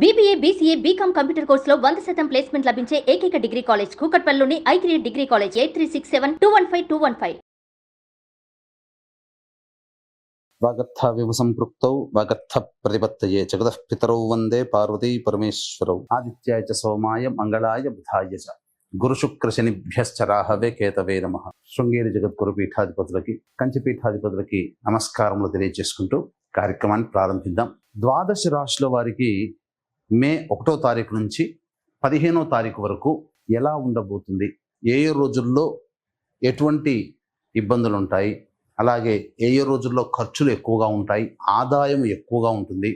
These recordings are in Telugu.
BBA, BCA, BCom కంప్యూటర్ కోర్సులో 100% ప్లేస్మెంట్ లభించే ఏకైక డిగ్రీ కాలేజ్ కూకట్పల్లిలోని i3 డిగ్రీ కాలేజ్ 8367215215. వాగర్థ విభుసంపృక్తౌ వాగర్థ ప్రతిపత్తయే జగతః పితరౌ వందే పార్వతీ పరమేశ్వరౌ ఆదిత్యాయ చ సోమాయ మంగళాయ బుధాయ చ గురు శుక్ర శనిభ్యశ్చ రాహవే కేతవే నమః. శృంగేరి జగద్గురు పీఠాధిపతులకి కంచి పీఠాధిపతులకి నమస్కారములు తెలియజేసుకుంటూ కార్యక్రమాన్ని ప్రారంభిద్దాం. ద్వాదశ రాశుల వారికి మే 1వ తారీఖు నుంచి 15వ తారీఖు వరకు ఎలా ఉండబోతుంది, ఏ రోజుల్లో ఎటువంటి ఇబ్బందులు ఉంటాయి, అలాగే ఏ రోజుల్లో ఖర్చులు ఎక్కువగా ఉంటాయి, ఆదాయం ఎక్కువగా ఉంటుంది,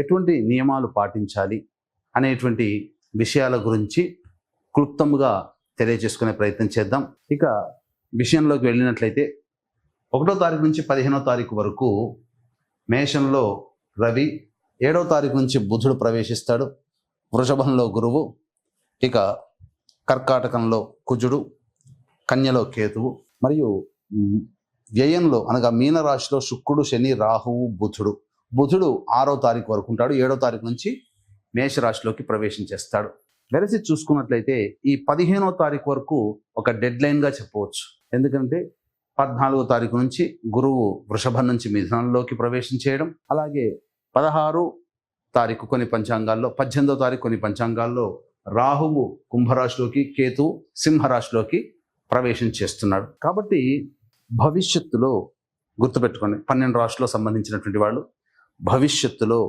ఎటువంటి నియమాలు పాటించాలి అనేటువంటి విషయాల గురించి క్లుప్తంగా తెలియజేసుకునే ప్రయత్నం చేద్దాం. ఇక విషయంలోకి వెళ్ళినట్లయితే 1వ తారీఖు నుంచి 15వ తారీఖు వరకు మేషంలో రవి, 7వ తారీఖు నుంచి బుధుడు ప్రవేశిస్తాడు, వృషభంలో గురువు, ఇక కర్కాటకంలో కుజుడు, కన్యలో కేతువు, మరియు వ్యయంలో అనగా మీనరాశిలో శుక్రుడు, శని, రాహువు, బుధుడు 6వ తారీఖు వరకు ఉంటాడు. 7వ తారీఖు నుంచి మేషరాశిలోకి ప్రవేశించేస్తాడు. వెరసి చూసుకున్నట్లయితే ఈ 15వ తారీఖు వరకు ఒక డెడ్ లైన్గా చెప్పవచ్చు. ఎందుకంటే 14వ తారీఖు నుంచి గురువు వృషభం నుంచి మిథునంలోకి ప్రవేశం చేయడం, అలాగే 16వ తారీఖు కొన్ని పంచాంగాల్లో, 18వ తారీఖు కొన్ని పంచాంగాల్లో రాహువు కుంభరాశిలోకి, కేతువు సింహరాశిలోకి ప్రవేశం చేస్తున్నాడు. కాబట్టి భవిష్యత్తులో గుర్తుపెట్టుకోండి, 12 రాశుల్లో సంబంధించినటువంటి వాళ్ళు భవిష్యత్తులో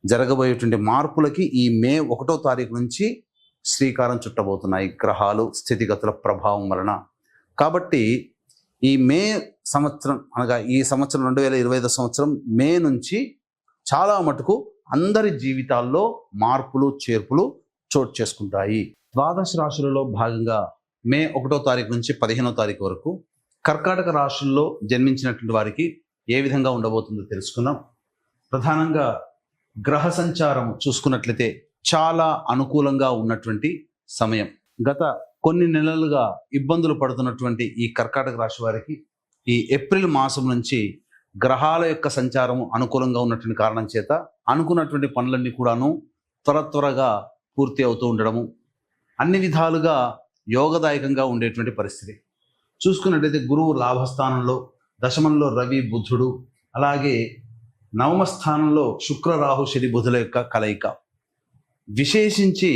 జరగబోయేటువంటి మార్పులకి ఈ మే 1వ తారీఖు నుంచి శ్రీకారం చుట్టబోతున్నాయి గ్రహాలు స్థితిగతుల ప్రభావం వలన. కాబట్టి ఈ మే సంవత్సరం అనగా ఈ సంవత్సరం 2025 సంవత్సరం మే నుంచి చాలా మటుకు అందరి జీవితాల్లో మార్పులు చేర్పులు చోటు చేసుకుంటాయి. ద్వాదశ రాశులలో భాగంగా మే 1వ తారీఖు నుంచి 15వ తారీఖు వరకు కర్కాటక రాశుల్లో జన్మించినటువంటి వారికి ఏ విధంగా ఉండబోతుందో తెలుసుకుందాం. ప్రధానంగా గ్రహ సంచారం చూసుకున్నట్లయితే చాలా అనుకూలంగా ఉన్నటువంటి సమయం. గత కొన్ని నెలలుగా ఇబ్బందులు పడుతున్నటువంటి ఈ కర్కాటక రాశి వారికి ఈ ఏప్రిల్ మాసం నుంచి గ్రహాల యొక్క సంచారము అనుకూలంగా ఉన్నటువంటి కారణం చేత అనుకున్నటువంటి పనులన్నీ కూడాను త్వరగా పూర్తి అవుతూ ఉండడము, అన్ని విధాలుగా యోగదాయకంగా ఉండేటువంటి పరిస్థితి. చూసుకున్నట్లయితే గురువు లాభస్థానంలో, దశమంలో రవి బుధుడు, అలాగే నవమ స్థానంలో శుక్ర రాహు శని బుధుల యొక్క కలయిక. విశేషించి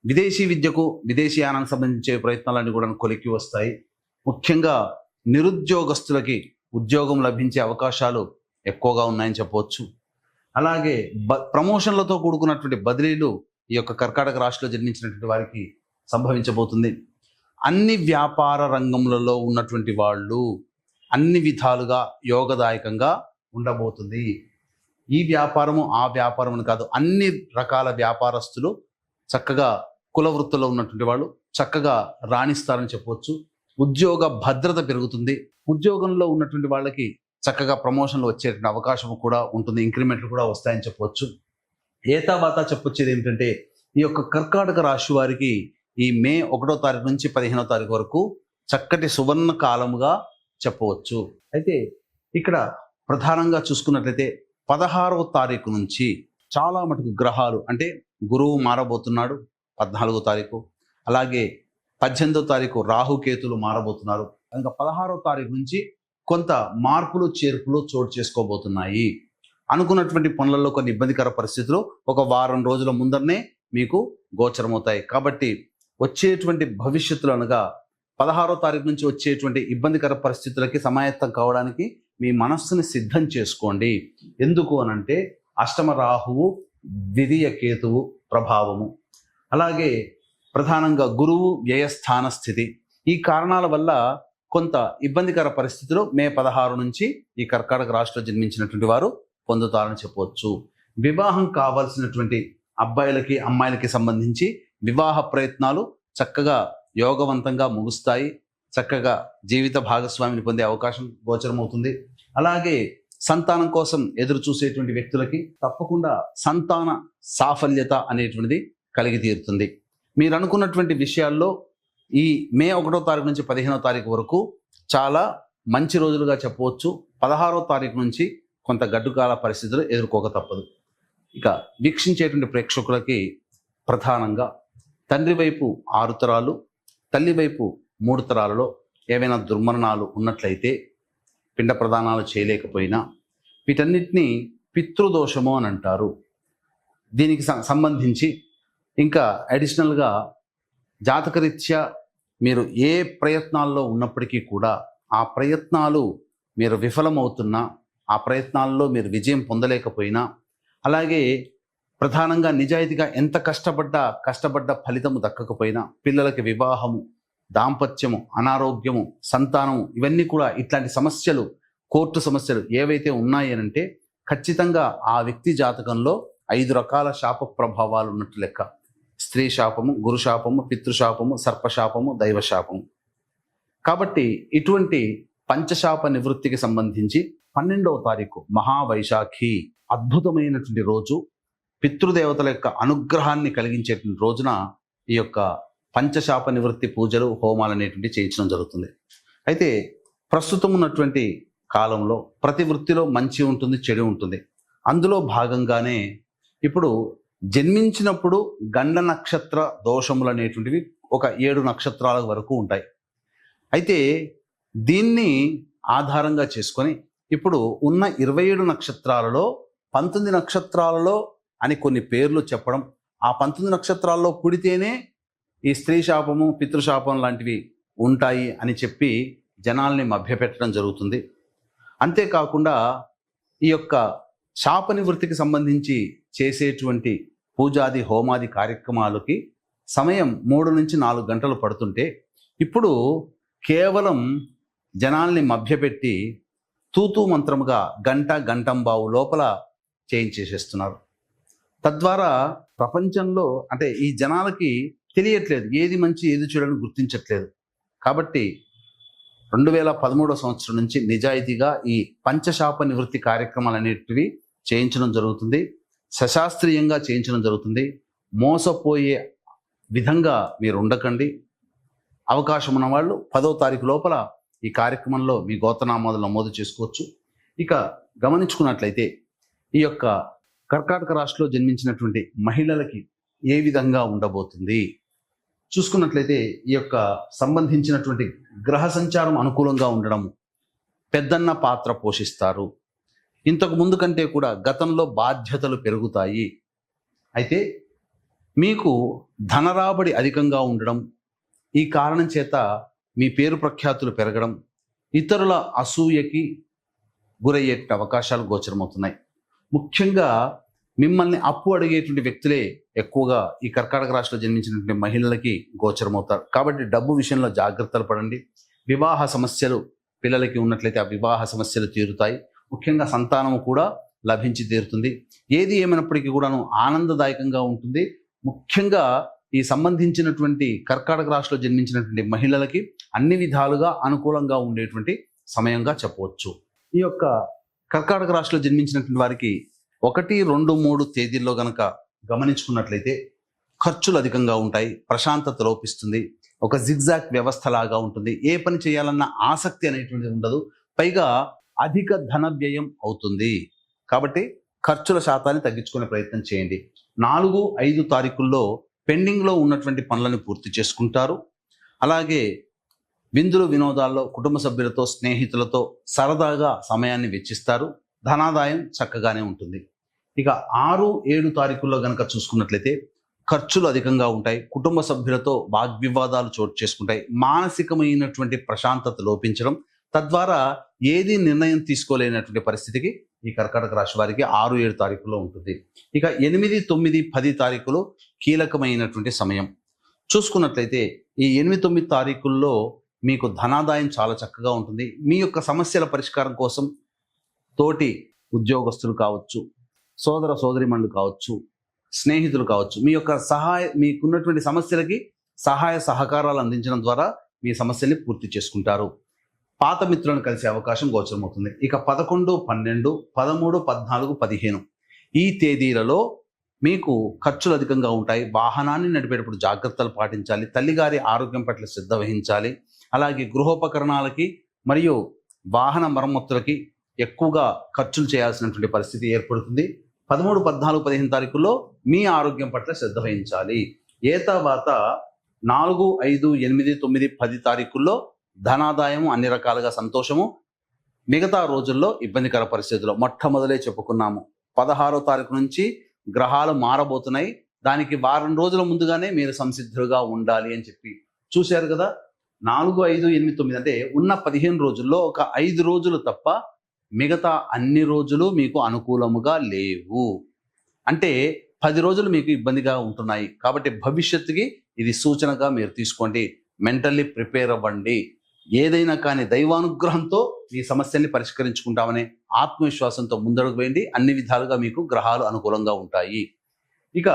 విదేశీ విద్యకు, విదేశీయానానికి సంబంధించే ప్రయత్నాలన్నీ కూడా కొలిక్కి వస్తాయి. ముఖ్యంగా నిరుద్యోగస్తులకి ఉద్యోగం లభించే అవకాశాలు ఎక్కువగా ఉన్నాయని చెప్పవచ్చు. అలాగే ప్రమోషన్లతో కూడుకున్నటువంటి బదిలీలు ఈ యొక్క కర్కాటక రాశిలో జన్మించినటువంటి వారికి సంభవించబోతుంది. అన్ని వ్యాపార రంగంలో ఉన్నటువంటి వాళ్ళు అన్ని విధాలుగా యోగదాయకంగా ఉండబోతుంది. ఈ వ్యాపారము ఆ వ్యాపారం కాదు, అన్ని రకాల వ్యాపారస్తులు చక్కగా కుల వృత్తుల్లో ఉన్నటువంటి వాళ్ళు చక్కగా రాణిస్తారని చెప్పవచ్చు. ఉద్యోగ భద్రత పెరుగుతుంది. ఉద్యోగంలో ఉన్నటువంటి వాళ్ళకి చక్కగా ప్రమోషన్లు వచ్చేటువంటి అవకాశం కూడా ఉంటుంది, ఇంక్రిమెంట్లు కూడా వస్తాయని చెప్పవచ్చు. ఏతావాత చెప్పొచ్చేది ఏమిటంటే ఈ యొక్క కర్కాటక రాశి వారికి ఈ మే 1వ తారీఖు నుంచి 15వ తారీఖు వరకు చక్కటి సువర్ణ కాలముగా చెప్పవచ్చు. అయితే ఇక్కడ ప్రధానంగా చూసుకున్నట్లయితే 16వ తారీఖు నుంచి చాలా మటుకు గ్రహాలు, అంటే గురువు మారబోతున్నాడు 14వ తారీఖు, అలాగే 18వ తారీఖు రాహుకేతులు మారబోతున్నారు. కనుక 16వ తారీఖు నుంచి కొంత మార్పులు చేర్పులు చోటు చేసుకోబోతున్నాయి. అనుకున్నటువంటి పనులలో కొన్ని ఇబ్బందికర పరిస్థితులు ఒక వారం రోజుల ముందరనే మీకు గోచరమవుతాయి. కాబట్టి వచ్చేటువంటి భవిష్యత్తులు అనగా 16వ తారీఖు నుంచి వచ్చేటువంటి ఇబ్బందికర పరిస్థితులకి సమాయత్తం కావడానికి మీ మనస్సుని సిద్ధం చేసుకోండి. ఎందుకు అనంటే అష్టమ రాహువు, ద్వితీయ కేతువు ప్రభావము, అలాగే ప్రధానంగా గురువు వ్యయస్థాన స్థితి, ఈ కారణాల వల్ల కొంత ఇబ్బందికర పరిస్థితులు మే 16 నుంచి ఈ కర్కాటక రాశిలో జన్మించినటువంటి వారు పొందుతారని చెప్పవచ్చు. వివాహం కావాల్సినటువంటి అబ్బాయిలకి అమ్మాయిలకి సంబంధించి వివాహ ప్రయత్నాలు చక్కగా యోగవంతంగా ముగుస్తాయి. చక్కగా జీవిత భాగస్వామిని పొందే అవకాశం గోచరమవుతుంది. అలాగే సంతానం కోసం ఎదురు చూసేటువంటి వ్యక్తులకి తప్పకుండా సంతాన సాఫల్యత అనేటువంటిది కలిగి తీరుతుంది. మీరు అనుకున్నటువంటి విషయాల్లో ఈ మే 1వ తారీఖు నుంచి 15వ తారీఖు వరకు చాలా మంచి రోజులుగా చెప్పవచ్చు. 16వ తారీఖు నుంచి కొంత గడ్డుకాల పరిస్థితులు ఎదుర్కోక తప్పదు. ఇక వీక్షించేటువంటి ప్రేక్షకులకి ప్రధానంగా తండ్రి వైపు 6 తరాలు, తల్లి వైపు 3 తరాలలో ఏవైనా దుర్మరణాలు ఉన్నట్లయితే పిండ ప్రదానాలు చేయలేకపోయినా వీటన్నిటినీ పితృదోషము అని అంటారు. దీనికి సంబంధించి ఇంకా అడిషనల్గా జాతకరీత్యా మీరు ఏ ప్రయత్నాల్లో ఉన్నప్పటికీ కూడా ఆ ప్రయత్నాలు మీరు విఫలమవుతున్నా, ఆ ప్రయత్నాల్లో మీరు విజయం పొందలేకపోయినా, అలాగే ప్రధానంగా నిజాయితీగా ఎంత కష్టపడ్డ ఫలితము దక్కకపోయినా, పిల్లలకి వివాహము, దాంపత్యము, అనారోగ్యము, సంతానము, ఇవన్నీ కూడా ఇట్లాంటి సమస్యలు, కోర్టు సమస్యలు ఏవైతే ఉన్నాయి అనంటే ఖచ్చితంగా ఆ వ్యక్తి జాతకంలో 5 రకాల శాప ప్రభావాలు ఉన్నట్టు లెక్క. స్త్రీ శాపము, గురు శాపము, పితృశాపము, సర్పశాపము, దైవశాపము. కాబట్టి ఇటువంటి పంచశాప నివృత్తికి సంబంధించి 12వ తారీఖు మహావైశాఖి అద్భుతమైనటువంటి రోజు, పితృదేవతల యొక్క అనుగ్రహాన్ని కలిగించేటువంటి రోజున ఈ యొక్క పంచశాప నివృత్తి పూజలు, హోమాలు అనేటువంటి చేయించడం జరుగుతుంది. అయితే ప్రస్తుతం ఉన్నటువంటి కాలంలో ప్రతి వృత్తిలో మంచి ఉంటుంది, చెడు ఉంటుంది. అందులో భాగంగానే ఇప్పుడు జన్మించినప్పుడు గండ నక్షత్ర దోషములు అనేటువంటివి ఒక 7 నక్షత్రాల వరకు ఉంటాయి. అయితే దీన్ని ఆధారంగా చేసుకొని ఇప్పుడు ఉన్న 27 నక్షత్రాలలో 19 నక్షత్రాలలో అని కొన్ని పేర్లు చెప్పడం, ఆ 19 నక్షత్రాల్లో పుడితేనే ఈ స్త్రీ శాపము, పితృశాపం లాంటివి ఉంటాయి అని చెప్పి జనాల్ని మభ్యపెట్టడం జరుగుతుంది. అంతేకాకుండా ఈ యొక్క శాప నివృత్తికి సంబంధించి చేసేటువంటి పూజాది, హోమాది కార్యక్రమాలకి సమయం 3 నుంచి 4 గంటలు పడుతుంటే ఇప్పుడు కేవలం జనాల్ని మభ్యపెట్టి తూతూ మంత్రముగా గంటంబావు లోపల చేయించేసేస్తున్నారు. తద్వారా ప్రపంచంలో అంటే ఈ జనాలకి తెలియట్లేదు ఏది మంచి ఏది చెడుని గుర్తించట్లేదు. కాబట్టి 2013 సంవత్సరం నుంచి నిజాయితీగా ఈ పంచశాప నివృత్తి కార్యక్రమాలు అనేటివి చేయించడం జరుగుతుంది. సశాస్త్రీయంగా చేయించడం జరుగుతుంది. మోసపోయే విధంగా మీరు ఉండకండి. అవకాశం ఉన్న వాళ్ళు 10వ తారీఖు లోపల ఈ కార్యక్రమంలో మీ గోత్రనామాలు నమోదు చేసుకోవచ్చు. ఇక గమనించుకున్నట్లయితే ఈ యొక్క కర్కాటక రాశిలో జన్మించినటువంటి మహిళలకి ఏ విధంగా ఉండబోతుంది చూసుకున్నట్లయితే ఈ యొక్క సంబంధించినటువంటి గ్రహ సంచారం అనుకూలంగా ఉండడం, పెద్దన్న పాత్ర పోషిస్తారు. ఇంతకు ముందు కంటే కూడా గతంలో బాధ్యతలు పెరుగుతాయి. అయితే మీకు ధనరాబడి అధికంగా ఉండడం, ఈ కారణం చేత మీ పేరు ప్రఖ్యాతులు పెరగడం, ఇతరుల అసూయకి గురయ్యే అవకాశాలు గోచరమవుతున్నాయి. ముఖ్యంగా మిమ్మల్ని అప్పు అడిగేటువంటి వ్యక్తులే ఎక్కువగా ఈ కర్కాటక రాశిలో జన్మించినటువంటి మహిళలకి గోచరమవుతారు. కాబట్టి డబ్బు విషయంలో జాగ్రత్తలు పడండి. వివాహ సమస్యలు పిల్లలకి ఉన్నట్లయితే ఆ వివాహ సమస్యలు తీరుతాయి. ముఖ్యంగా సంతానము కూడా లభించి తీరుతుంది. ఏది ఏమైనప్పటికీ కూడాను ఆనందదాయకంగా ఉంటుంది. ముఖ్యంగా ఈ సంబంధించినటువంటి కర్కాటక రాశిలో జన్మించినటువంటి మహిళలకి అన్ని విధాలుగా అనుకూలంగా ఉండేటువంటి సమయంగా చెప్పవచ్చు. ఈ యొక్క కర్కాటక రాశిలో జన్మించినటువంటి వారికి 1, 2, 3 తేదీల్లో గనక గమనించుకున్నట్లయితే ఖర్చులు అధికంగా ఉంటాయి, ప్రశాంతత లోపిస్తుంది, ఒక జిగ్జాగ్ వ్యవస్థ లాగా ఉంటుంది, ఏ పని చేయాలన్న ఆసక్తి అనేటువంటిది ఉండదు, పైగా అధిక ధన వ్యయం అవుతుంది. కాబట్టి ఖర్చుల శాతాన్ని తగ్గించుకునే ప్రయత్నం చేయండి. 4, 5 తారీఖుల్లో పెండింగ్లో ఉన్నటువంటి పనులను పూర్తి చేసుకుంటారు. అలాగే విందులు వినోదాల్లో కుటుంబ సభ్యులతో, స్నేహితులతో సరదాగా సమయాన్ని వెచ్చిస్తారు. ధనాదాయం చక్కగానే ఉంటుంది. ఇక 6, 7 తారీఖుల్లో కనుక చూసుకున్నట్లయితే ఖర్చులు అధికంగా ఉంటాయి, కుటుంబ సభ్యులతో వాగ్వివాదాలు చోటు చేసుకుంటాయి, మానసికమైనటువంటి ప్రశాంతత లోపించడం, తద్వారా ఏది నిర్ణయం తీసుకోలేనటువంటి పరిస్థితికి ఈ కర్కాటక రాశి వారికి 6, 7 తారీఖుల్లో ఉంటుంది. ఇక 8, 9, 10 తారీఖులు కీలకమైనటువంటి సమయం. చూసుకున్నట్లయితే ఈ 8, 9 తారీఖుల్లో మీకు ధనాదాయం చాలా చక్కగా ఉంటుంది. మీ యొక్క సమస్యల పరిష్కారం కోసం తోటి ఉద్యోగస్తులు కావచ్చు, సోదర సోదరిమణులు కావచ్చు, స్నేహితులు కావచ్చు, మీకున్నటువంటి సమస్యలకి సహాయ సహకారాలు అందించడం ద్వారా మీ సమస్యల్ని పూర్తి చేసుకుంటారు. పాత మిత్రులను కలిసే అవకాశం గోచరమవుతుంది. ఇక 11, 12, 13, 14, 15 ఈ తేదీలలో మీకు ఖర్చులు అధికంగా ఉంటాయి. వాహనాన్ని నడిపేటప్పుడు జాగ్రత్తలు పాటించాలి. తల్లిగారి ఆరోగ్యం పట్ల శ్రద్ధ వహించాలి. అలాగే గృహోపకరణాలకి మరియు వాహన మరమ్మతులకి ఎక్కువగా ఖర్చులు చేయాల్సినటువంటి పరిస్థితి ఏర్పడుతుంది. 13, 14, 15 తారీఖుల్లో మీ ఆరోగ్యం పట్ల శ్రద్ధ వహించాలి. ఏ తర్వాత 4, 5, 8, 9, 10 తారీఖుల్లో ధనాదాయము, అన్ని రకాలుగా సంతోషము. మిగతా రోజుల్లో ఇబ్బందికర పరిస్థితుల్లో మొట్టమొదలే చెప్పుకున్నాము. 16వ తారీఖు నుంచి గ్రహాలు మారబోతున్నాయి. దానికి వారం రోజుల ముందుగానే మీరు సంసిద్ధులుగా ఉండాలి అని చెప్పి చూశారు కదా. 4, 5, 8, 9 అంటే ఉన్న 15 రోజుల్లో ఒక 5 రోజులు తప్ప మిగతా అన్ని రోజులు మీకు అనుకూలముగా లేవు. అంటే 10 రోజులు మీకు ఇబ్బందిగా ఉంటున్నాయి. కాబట్టి భవిష్యత్తుకి ఇది సూచనగా మీరు తీసుకోండి. మెంటల్లీ ప్రిపేర్ అవ్వండి. ఏదైనా కానీ దైవానుగ్రహంతో ఈ సమస్యల్ని పరిష్కరించుకుంటామనే ఆత్మవిశ్వాసంతో ముందడుగు వేయండి. అన్ని విధాలుగా మీకు గ్రహాలు అనుకూలంగా ఉంటాయి. ఇక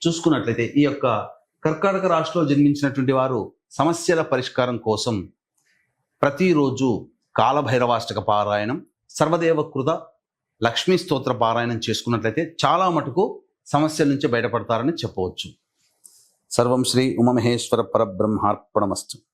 చూసుకున్నట్లయితే ఈ యొక్క కర్కాటక రాశిలో జన్మించినటువంటి వారు సమస్యల పరిష్కారం కోసం ప్రతిరోజు కాలభైరవాష్టక పారాయణం, సర్వదేవకృత లక్ష్మీ స్తోత్ర పారాయణం చేసుకున్నట్లయితే చాలా మటుకు సమస్యల నుంచి బయటపడతారని చెప్పవచ్చు. సర్వం శ్రీ ఉమామహేశ్వర పరబ్రహ్మార్పణమస్తు.